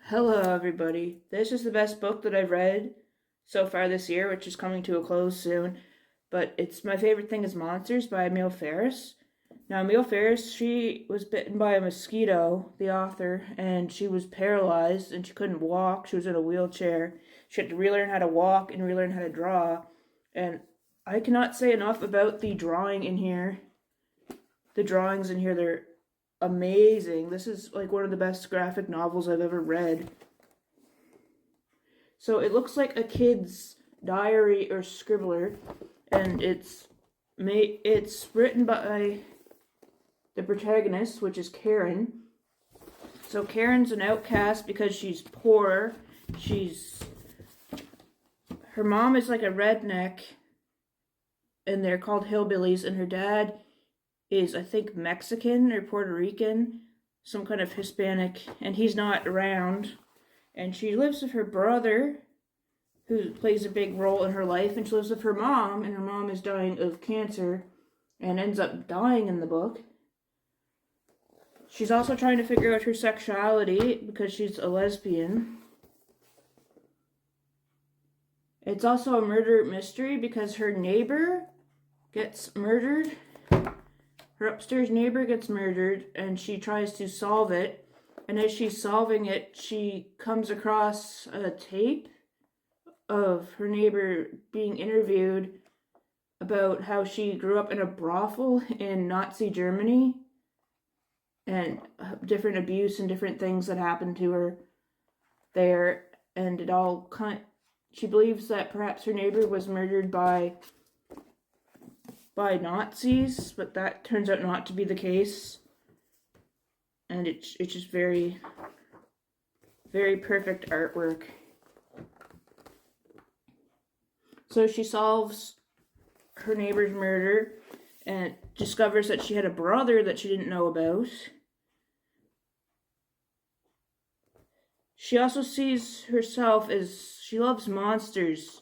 Hello, everybody. This is the best book that I've read so far this year, which is coming to a close soon. But it's My Favorite Thing is Monsters by Emil Farris. Now, Emil Farris, she was bitten by a mosquito, the author, and she was paralyzed and she couldn't walk. She was in a wheelchair. She had to relearn how to walk and relearn how to draw. And I cannot say enough about the drawing in here. The drawings in here, they're amazing. This is like one of the best graphic novels I've ever read. So it looks like a kid's diary or scribbler, and it's written by the protagonist, which is Karen. So Karen's an outcast because she's poor. Her mom is like a redneck, and they're called hillbillies, and her dad is, I think, Mexican or Puerto Rican, some kind of Hispanic, and he's not around. And she lives with her brother, who plays a big role in her life, and she lives with her mom, and her mom is dying of cancer and ends up dying in the book. She's also trying to figure out her sexuality because she's a lesbian. It's also a murder mystery because her neighbor gets murdered. Her upstairs neighbor gets murdered, and she tries to solve it. And as she's solving it, she comes across a tape of her neighbor being interviewed about how she grew up in a brothel in Nazi Germany and different abuse and different things that happened to her there. And she believes that perhaps her neighbor was murdered by Nazis, but that turns out not to be the case. And it's just very, very perfect artwork. So she solves her neighbor's murder and discovers that she had a brother that she didn't know about. She also sees herself as she loves monsters.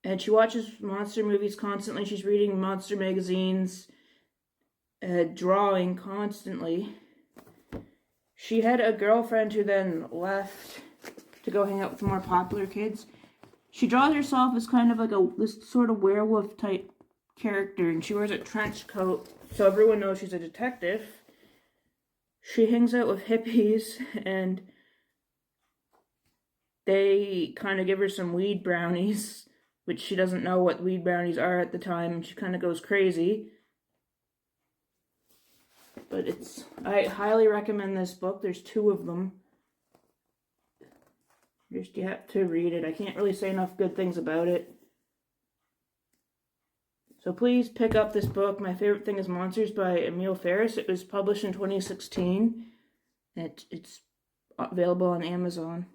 And she watches monster movies constantly. She's reading monster magazines, drawing constantly. She had a girlfriend who then left to go hang out with the more popular kids. She draws herself as kind of like this sort of werewolf type character, and she wears a trench coat so everyone knows she's a detective. She hangs out with hippies, and they kind of give her some weed brownies, which she doesn't know what weed brownies are at the time, and she kind of goes crazy. But I highly recommend this book. There's 2 of them. You have to read it. I can't really say enough good things about it. So please pick up this book, My Favorite Thing is Monsters by Emil Farris. It was published in 2016. It's available on Amazon.